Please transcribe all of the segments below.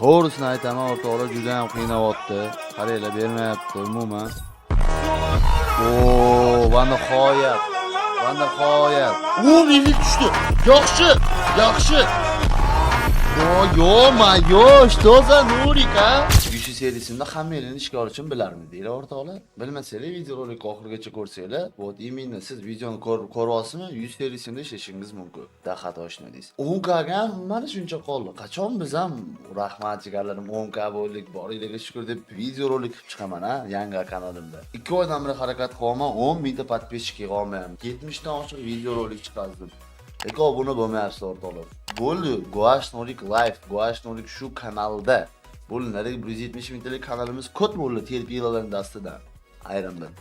To'g'risini aytaman, o'rtoqlar juda ham qiynayapti. Qaranglar, bermayapti umuman. Va nihoyat. Va nihoyat. Mifik tushdi. Yaxshi, yaxshi. Yo, что за Nurik a? Yushi serisimda hammangizni ishga olishim bilarmidinglar o'rtoqlar? Bilmasanglar videorolikni oxirigacha ko'rsanglar, вот именно siz videoni ko'ryapsizmi, Yushi serisimda ishlashingiz mumkin. Dahat oshnadingiz. 10k ga mana shuncha qoldi. Qachon biz ham rahmat jigarlarim 10k bo'ldik, boringlarga shukr deb videorolik qilib chiqaman ha, yangi kanalimda. 2 oydan beri harakat qilaman, 10 mingta podpисчикка olmayman. 70 dan oshiq videorolik chiqardim. Lekin obuna bo'lmayapsiz o'rtoqlar. Bo'ldi, Guash Nurik Live, Guash Nurik shu kanalda. Bo'linadi 170 mingtalik kanalimiz ko'p bo'ldi terpiylarning dastidan. Ayrimdan.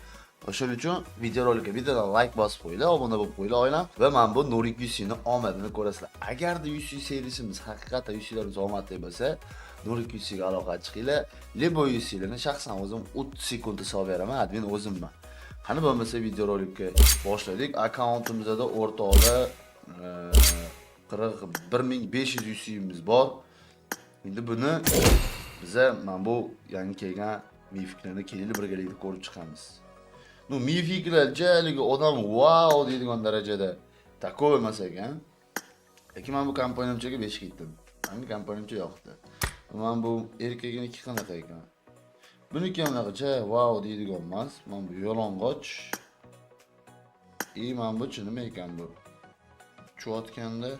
O'shaning uchun videorolikka bittadan like bosib qo'yinglar, obuna bo'lib qo'yinglar oilam va men bu Nurik Yusini omadini ko'rasizlar. Agarda Yusi serisimiz haqiqatan Yusilarimiz omadli bo'lsa, Nurik Yusiga aloqa chiqinglar. Lebo Yusilarni shaxsan o'zim 30 sekund hisob beraman, admin o'zimman. Qani bo'lmasa videorolikka boshladik. Akkauntimizda o'rtoqlar 41500 Yusimiz bor. Endi buni biza men bu yangi kelgan mifiklarni kelinglar birgalikda ko'rib chiqamiz. Ну, mifiklar jaligi odam wow deydigan darajada takoy emas ekan. Lekin men bu kompaniyamchaga 5 ketdim. Menga kompaniyamcha yoqdi. Men bu erkagini 2 qanaqa ekan. Buniki ham unaqa wow deydigan emas. Men bu yolong'och. Men bu nima ekan bu? Cho'tganda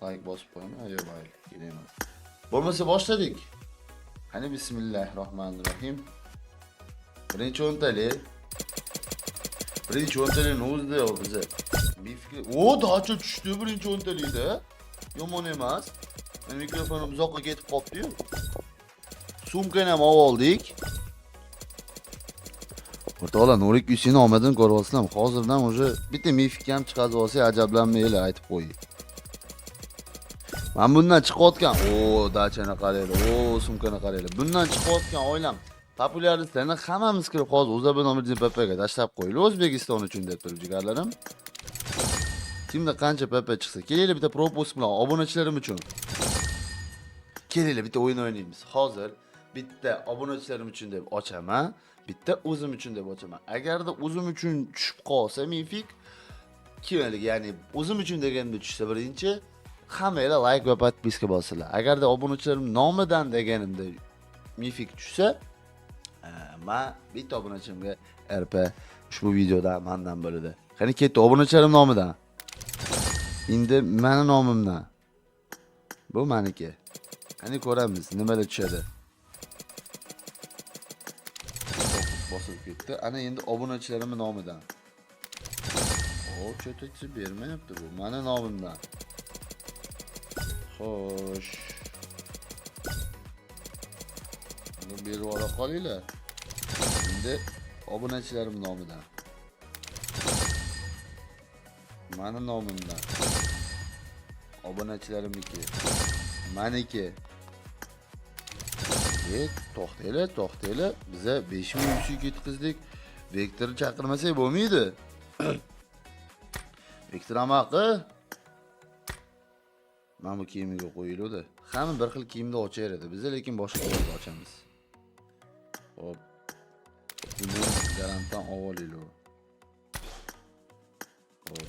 like bosib qo'yaman, ayo mayli, kelayman. Bo'lmasa boshladik. Qani bismillahirrohmanirrohim. Birinchi o'ntalik. Birinchi o'ntalikni o'zida yo'q biza. Dacha tushdi birinchi o'ntalikda. Yomon emas. Mikrofonim uzoqqa ketib qopti-yu. Sumkani ham oldik. O'rtoqlar, Nurik Yusini omadini ko'ryapsizlar. Hozirdan уже bitta mifik ham chiqarib olsa, ajablanmaylar, aytib qo'ying. Men bundan chiqayotgan, dachani qaranglar, sumkani qaranglar. Bundan chiqayotgan oilam populyaristlarni hammamiz kirib hozir O'zabe nomerni PPga tashlab qo'yinglar. O'zbekiston uchun deb turib jigarlarim. Kimda qancha PP chiqsa, kelinglar bitta propust bilan obunachilarim uchun. Kelinglar bitta o'yin o'ynaymiz. Hozir bitta obunachilarim uchun deb ochaman, bitta o'zim uchun deb ochaman. Agarda o'zim uchun tushib qolsa mifik, kimalik, ya'ni o'zim uchun deganda tushsa birinchi hammalar like va podpiska bosinglar. Agarda obunachilarim nomidan deganimda mifik tushsa, men bitta obunachimga RP ushbu videoda mendan bo'ladi. Qani ketdi obunachilarim nomidan. Endi meni nomimdan. Bu meniki. Qani ko'ramiz nimalar tushadi. Bosib ketdi. Ana endi obunachilarim nomidan. Cho'tachchi bermayapti bu. Meni nomimdan. Xo'sh. Buni berib ola qolinglar. Endi obunachilarim nomidan. Meni nomimdan. Obunachilarimniki. Meniki. To'xtanglar. Biza 5000 yusik yetkazdik. Vektorni chaqirmasak bo'lmaydi. Vektor amaqi. Mana bu kiyimiga qo'yiladi. Hamma bir xil kiyimda ochaveradi. Biz lekin boshqa kiyimda ochamiz. Hop. Buni garantdan ovolaylik. Hop.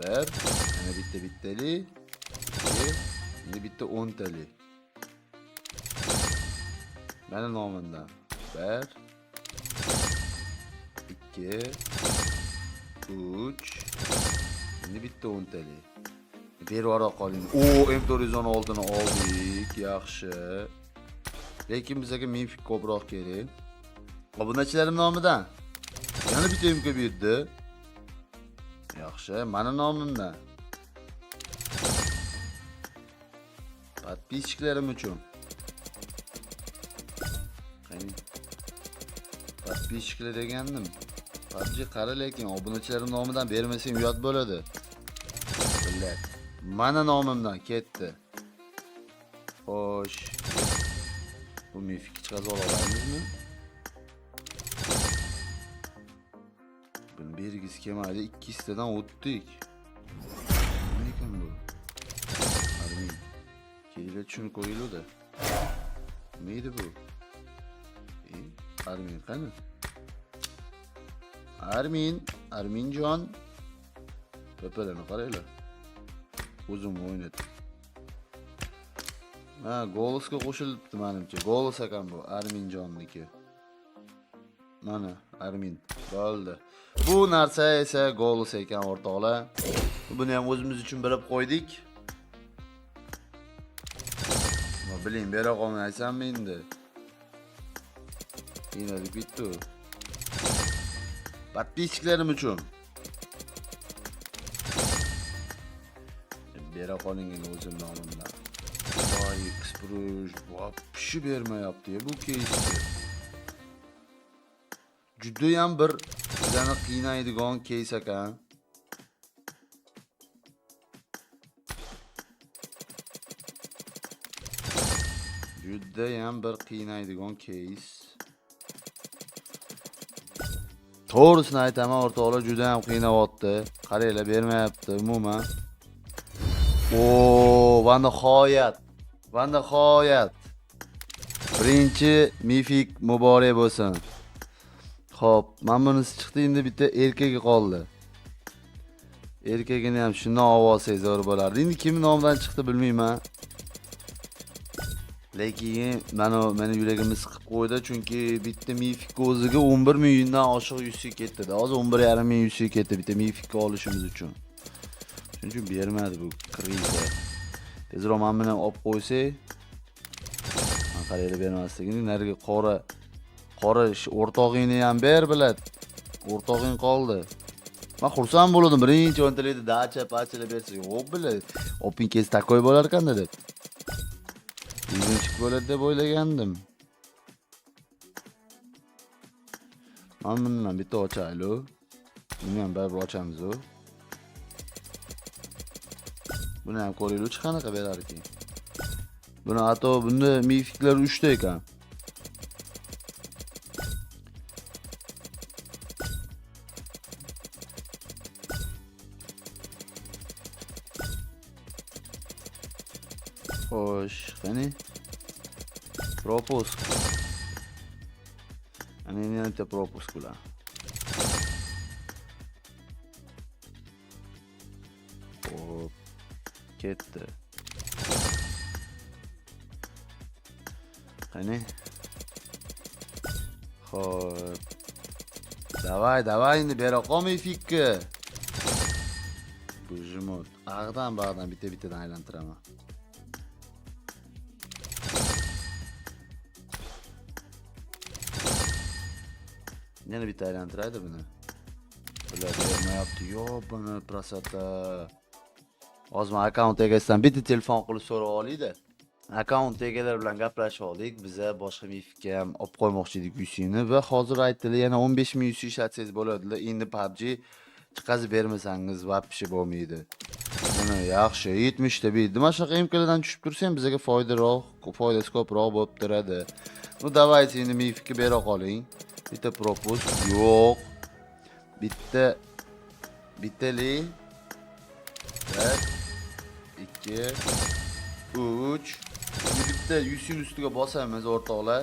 Bir. Yana bittali. 2. Endi bitta 10tali. Mana nomimdan. 1 2 3. Endi bitta 10tali. Berib ora qoling. O, M416 ni oldik. Yaxshi. Lekin bizga mifik ko'proq kerak. Obunachilarim nomidan yana bitta MK berdi. Yaxshi, mana nomimdan. Подписчиklarim uchun. Qani. Подписчикlar degandim. PUBG qara, lekin obunachilarim nomidan bermasang uyat bo'ladi. Billar. Mana nomimdan ketdi. Xo'sh. Bu mifik chiqaz olamizmi? Buni bergisi kelmaydi. Ikkisidan o'tdik. Nima ekan bu? Armin. Kelinglar tushunib qo'yinglar-da. Nima edi bu? Armin qani? Arminjon. Tepalarni qaranglar. O'zim o'ynatdim. Ha, Golosga qo'shilibdi menimcha. Golos ekan bu, Arminjonniki. Mana, Armin. Bo'ldi. Bu narsa esa Golos ekan o'rtoqlar. Buni ham o'zimiz uchun bilib qo'ydik. Va biling, bera qolmaysanmi endi? Qiynalib ketdi. Подписчиklarim uchun. Bera qoling endi o'zim nomimdan. Voy, Express вообще bermayapti bu keysni. Juda ham bir bizani qiynaydigan keys ekan. Juda ham bir qiynaydigan keys. To'g'risini aytaman o'rtoqlar, juda ham qiynayapti. Qaranglar, bermayapti umuman. Va nihoyat. Birinchi mifik muborak bo'lsin. Xo'p, mana bunisi chiqdi, endi bitta erkagi qoldi. Erkagini ham shundan ovozi zo'r bo'lardi. Endi kim nomidan chiqdi bilmayman. Lekin meni yuragimni siqib qo'ydi, chunki bitta mifik o'ziga 11 milliondan oshiq yusib ketdi. Hozir 11,5 million yusib ketdi bitta mifik olishimiz uchun. Shuning uchun bermadi bu kriza. Tezroq men buni olib qo'ysak, men qaraylar bermasligini, nariga qora o'rtog'ingni ham ber bilad. O'rtog'ing qoldi. Men xursand bo'ldim, birinchi o'ntalikda dacha pachalar bersa, yo'q bilad. Opingiz takoy bo'lar ekan-da deb. Izlashib bo'ladi deb o'ylagandim. Men bundan bitta ochaylik. Buni ham bir ochamiz. Buni ham ko'raylik, qanaqa berar ekan. Buni hatto bunda mifiklar 3 ta ekan. Xo'sh, qani? Propus. Ani nima propus bular? Hop. Ketdi. Qani? Xo'p. Davay endi bera qolmay fikka. Bu jimot. Ag'dan bag'dan bitta-bittadan aylantiraman. Yana bitta aylantiraydi buni. Bular bermayapti. Yo, buni prosata. Hozir men akkaunt egasidan bitta telefon qilib so'rab olaydi. Akkaunt egalari bilan gaplashib oldik. Biza boshqa mifikka ham olib qo'ymoqchi edik yusini va hozir aytdilar yana 15 ming yus ishlatsangiz bo'ladilar. Endi PUBG chiqazib bermasangiz vapshi bo'lmaydi. Mana yaxshi 70 ta berdi. Mana shunaqa imkonlardan tushib tursa ham bizga foydasi ko'proq bo'lib turadi. Bu davaychi endi mifikka bera qoling. Bitta propus yo'q. Bittali 1 2 3. Bitta 100 ustiga bosamiz o'rtoqlar.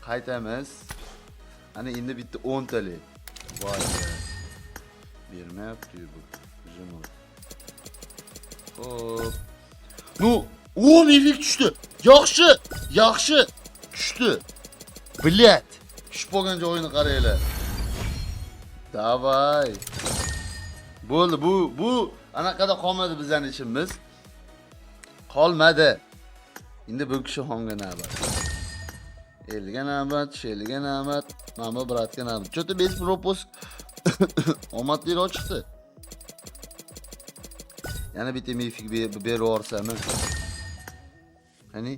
Qaytamiz. Ana endi bitta 10 tali. Voy. Bermayapti bu. rejim ol. Hop. Nu, o mifik düştü. Yaxşı. Düştü. Bilet. Tushib bo'lganja o'yinni qaranglar. Davay. Bo'ldi, bu anaqada qolmadi bizning ishimiz. Qolmadi. Endi bu kishi xonga navbat. Elga navbat, shelga navbat, mana bratga navbat. Cho'ta bez propusк. Omadliroq chiqdi. Yana bitta mifik berib yuborsam. Qani?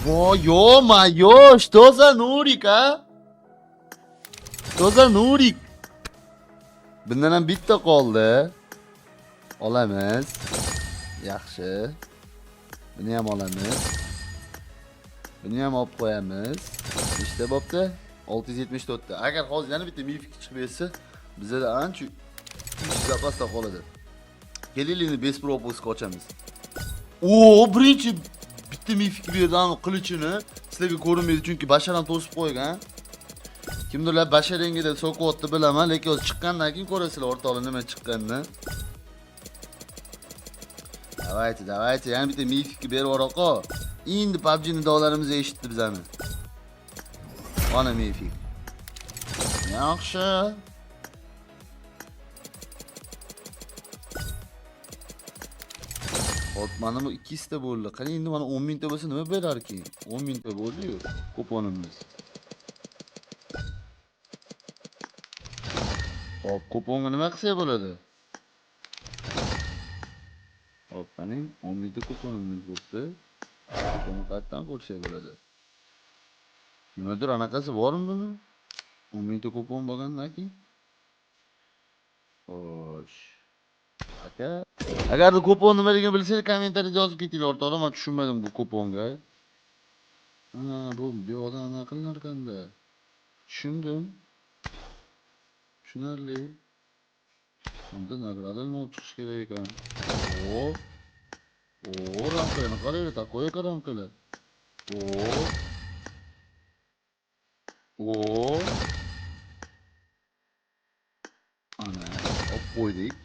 Voy, yo-mayo, что за Nurik, a? Что за Nurik? Bundan ham bitta qoldi. Olamiz. Yaxshi. Buni ham olamiz. Buni ham olib qo'yamiz. Nechta bo'pti? 674 ta. Agar hozir yana bitta mifik chiqib bersa, bizda ancha 300 zapasda qoladi. Kelinglar bez propusк ochamiz. Oo, birinchi bitta mifik berdi ana qilichini. Sizlarga ko'rinmaydi chunki basharam to'sib qo'ygan. Kimdirlar basharangga deb so'qyapti bilaman, lekin o'zi chiqqandan keyin ko'rasizlar o'rtoqlar nima chiqqanini. Давайте, yana bitta mifik berib yuboraqo. Endi PUBG'ni dog'larimizni eshitdi bizani. Mana mifik. Yaxshi. Hop, mana bu ikkita bo'ldi. Qani endi mana 10 mingta bo'lsa nima berar keyin? 10 mingta bo'ldi-yu kuponimiz. Hop, kuponga nima qilsa bo'ladi? Hop, qani 10 mingta kuponimiz bo'ldi. Kuponni qayerdan ko'rsak bo'ladi? Nimadir anaqasi bormi buni? 10 mingta kupon bo'lgandan keyin. Xo'sh. Aka, agar kupon nimaligini bilsangiz kommentariyada yozib ketinglar o'rtoqlar, men tushunmadim bu kuponga. Ha, bu yo'qdan anaqa qilinar ekanda. Tushundim. Tushunarli. Unda nagradani olib chiqish kerak ekan. O, rampani qaranglar, такое ramkalar. O. Ana, olib qo'ydik.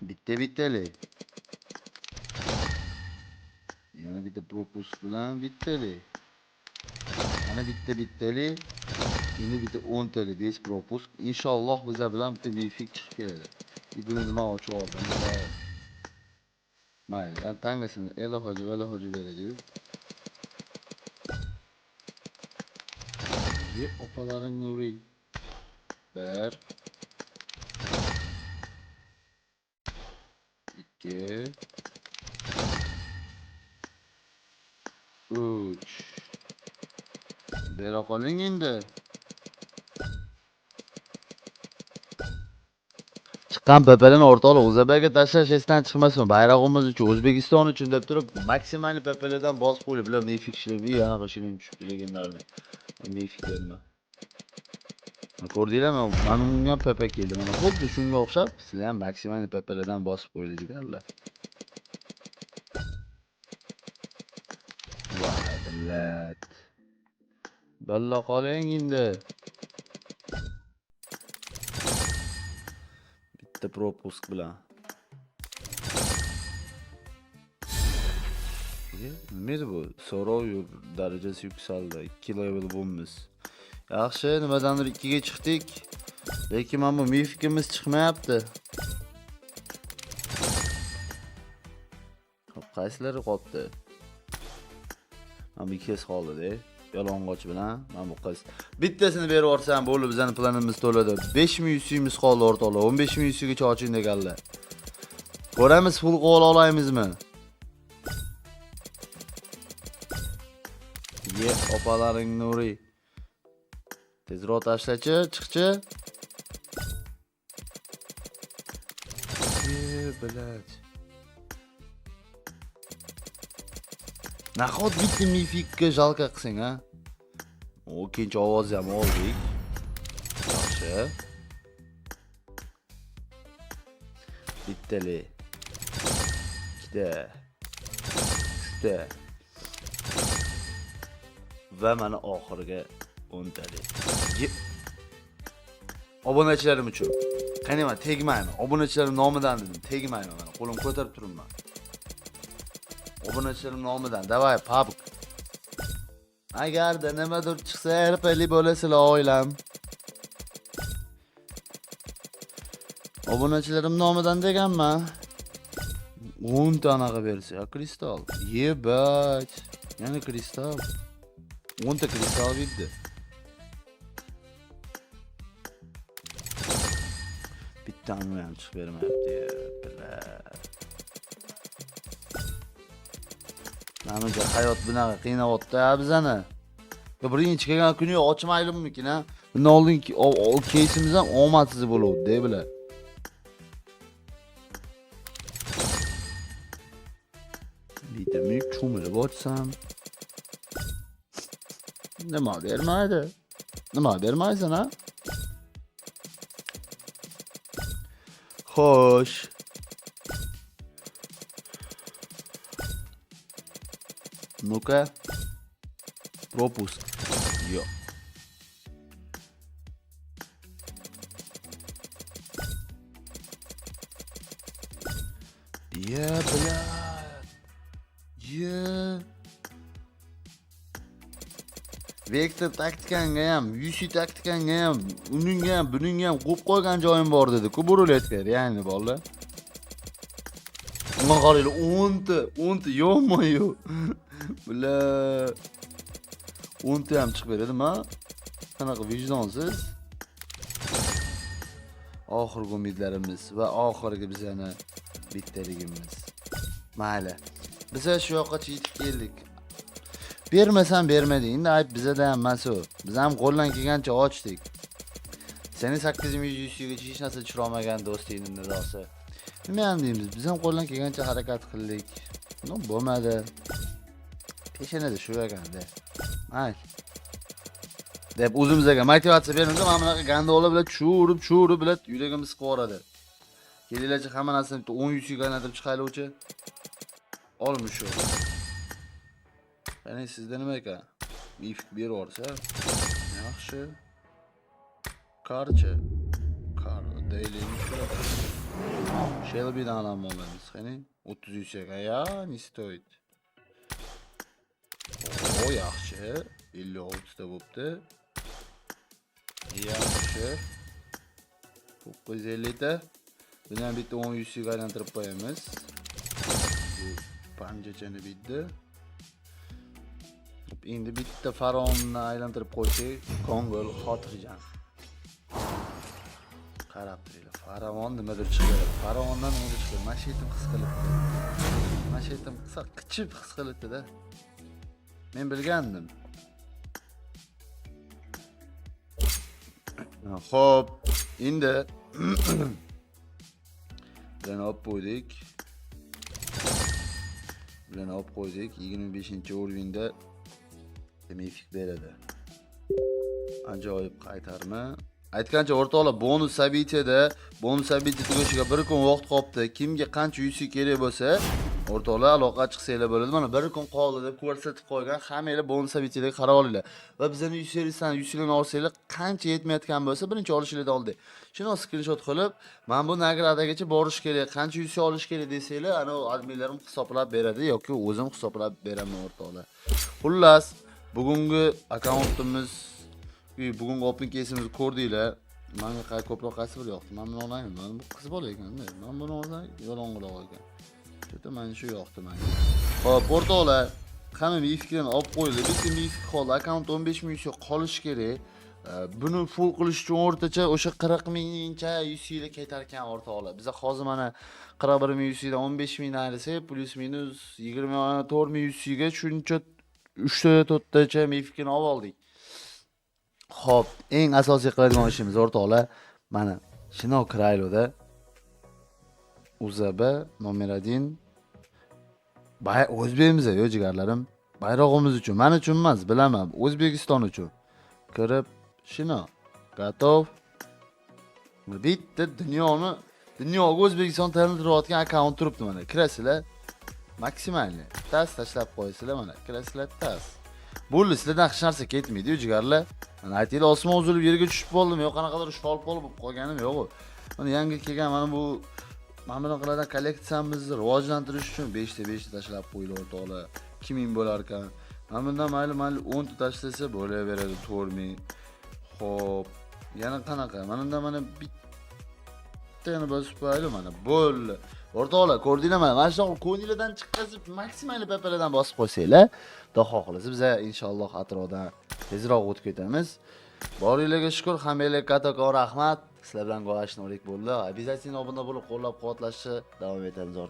Bittali. Yana bitta propusк bilan bittali. Yana bittali. Endi bitta 10 tali bez propusк. Inshaalloh bizlar bilan bitta mifik chiqib keladi. Buni nima ochib oldim. Mayli, tangasini elohoji beradi. Ye opalaring nuri. 1 2 3 Bera qoling endi. Chiqqan papalarni o'rtoqlar O'zabaga tashlash esdan chiqmasin. Bayrog'imiz uchun, O'zbekiston uchun deb turib, maksimal papalardan bosib qo'yib, bular mifik ishlab, yana shirin tushib legendarni. Mifiklarni. Ko'rdinglarmi? Mana bunga papa keldi. Mana xuddi shunga o'xshab, sizlar ham maksimal papalardan bosib qo'yinglar. Voy billat. Balla qoling endi. Bitta propusк bilan. Nima bu? So'rov darajasi yuksaldi. 2 level bo'lmiz. Yaxshi, nimadandir 2 ga chiqdik. Lekin mana bu mifikimiz chiqmayapti. Hop, qaysilari qoldi? Mana bu ikkisi qoldi-da. Yalang'och bilan mana bu qiz. Bittasini berib yuborsam bo'ldi, bizning planimiz to'ladi. 5100 suyimiz qoldi o'rtoqlar. 15100 gacha oching deganlar. Ko'ramiz, pul qo'l olamizmi? Ye opalaring nuri. Tezroq tashlachi, chiqchi. Bilat. Nahot bitta mifikka jalka qilsang, ha? O, ikkinchi ovozni ham oldik. Yaxshi. Bittali. Ikkita. Uchta. Va mana oxirgi 10 tali. Obunachilarim uchun. Qani men tegmayman. Obunachilarim nomidan dedim, tegmayman mana. Qo'lim ko'tarib turibman. Obunachilarim nomidan. Davay, pabg. Agarda nimadir chiqsa, erpali bo'lasizlar oilam. Obunachilarim nomidan deganman. 10 ta anaqa versiya, kristal. Yebach. Yana kristal. 10 ta kristal bitdi. Bittani ham chiqib bermayapti. Namija hayot bunaqa qiynayapti bizani. Birinchi kelgan kuni ochmaylimmikin ha. Bundan oldin keysimiz ham omadsiz bo'luvdi, bular. Bitimni cho'milib ochsam. Nima bermaydi? Nima bermaysan ha? Xo'sh. Ну-ка. Пропуск. Yo'q. Блядь. Vektor taktikanga ham, UC taktikanga ham, uningga ham, buningga ham qo'yib qo'ygan joyim bor dedi-ku, bu ruletka, ya'ni bolalar. Nima qaraylar, 10 ta yo'qmi-yu. Bular 10 ta ham chiqib beradimi? Qanaqa vijdonsiz? Oxirgi umidlarimiz va oxirgi bizani bittaligimiz. Mayli. Biz shu yoqqa yetib keldik. Bermasam bermading, endi ayb bizada ham emas u. Biz ham qo'ldan kelgancha ochdik. Seni 8100 ga hech narsa tushirolmagan do'stingning nidosi. Nima ham deymiz? Biz ham qo'ldan kelgancha harakat qildik. No bo'lmadi. Peshanada shu ekanda. Mayli. deb o'zimizga motivatsiya beramiz. Mana bunaqa gandola bilan tushirib bilan yuragimiz siqib yuboradi. Kelinglarchi hamma narsani 10 100 ga aylantirib chiqaylikchi. Olmish shu. Qani sizda nima ekan? Mifik berib yuborsa, yaxshi. Karchi. Kar daily Shelby'dan olamiz. Qani 30 100 ga ya, не стоит. O yaxshi. 56 ta bo'pti. Yaxshi. 950 ta. Buni ham bitta 10 100 ga aylantirib qo'yamiz. Bu panjachani bitdi. Endi bitta faronni aylantirib qo'ysak, ko'ngil xotirjam. Qarab turinglar. Faravon nimadir chiqadi. Faravondan nimadir chiqadi. Mashitim his qilibdi. Mashitim qichib his qilibdi-da. Men bilgandim. Xo'p, endi buni olib qo'ydik. 25-o'rinda mifik beradi. Ajoyib qaytarma. Aytgancha o'rtoqlar, bonus sabitiyada, tugashiga bir kun vaqt qolibdi. Kimga qancha yusi kerak bo'lsa, o'rtoqlar aloqa chiqsanglar bo'ladi. Mana bir kun qoldi deb ko'rsatib qo'ygan. Hammanglar bonus sabitiyada qarab olinglar. Va bizning yusilardan yusilarni olsanglar, qancha yetmayotgan bo'lsa, birinchi olishinglarni oldi. Shuni screenshot qilib, men bu nagradagacha borish kerak, qancha yusi olish kerak desanglar, ana adminlarim hisoblab beradi yoki o'zim hisoblab beraman o'rtoqlar. Xullas, bugungi akkauntimiz bugungi open case'imizni ko'rdinglar. Menga ko'proq qaysi bir yoqdi. Men buni olayman. Men bu qiz bola ekan-da. Men buni olsam yolg'onqiloq ekan. Juda men shu yoqdi menga. Xo'p, o'rtoqlar, hamma mifkini olib qo'yildi. Bitta mifik qoldi. Akkaunt 15 ming qolish kerak. Buni full qilish uchun o'rtacha o'sha 40 mingcha UC ga ketar ekan o'rtoqlar. Biz hozir mana 41 ming UC dan 15 ming ayirsak, plus minus 24 ming UC ga shuncha 3 tacha mifkini olib oldik. Xo'p, eng asosiy qiladigan ishimiz o'rtoqlar, mana shino Krayloda UZB nomer 1 o'zbekimiz yo jigarlarim, bayrog'imiz uchun, men uchun emas, bilaman, O'zbekiston uchun. Kirib, shino готов. Bitta dunyoga O'zbekiston taniltirayotgan akkaunt turibdi mana. Kirasizlar, maksimalni tas tashlab qo'yasizlar mana. Kirasizlar tas. Bo'ldi, sizlardan hech narsa ketmaydi-yu jigarlar. Mana aytinglar, osmon uzilib yerga tushib qoldim, yo'q qanaqadir shfolp bo'lib qolganim yo'q. Mana yangi kelgan mana bu bunaqa kolleksiyamizni rivojlantirish uchun 5 ta 5 ta tashlab qo'yinglar o'rtoqlar. 2000 bo'lar ekan. Mana bundan mayli 10 ta tashlasa bo'laveradi 4000. Xo'p, yana qanaqa? Mana bitta yana bosib qo'yaylik mana. Bo'ldi. O'rtoqlar, ko'rdinglarmi? Mana shu ko'ngildan chiqqazib maksimal papalardan bosib qo'ysanglar, xudo xohlasa biz inshaalloh atrofdan tezroq o'tib ketamiz. Boringlarga shukr, hammanglarga kattakon rahmat. Sizlar bilan go'shtnolik bo'ldi. Обязательно obuna bo'lib qo'llab-quvvatlashni davom etamiz o'rtoqlar.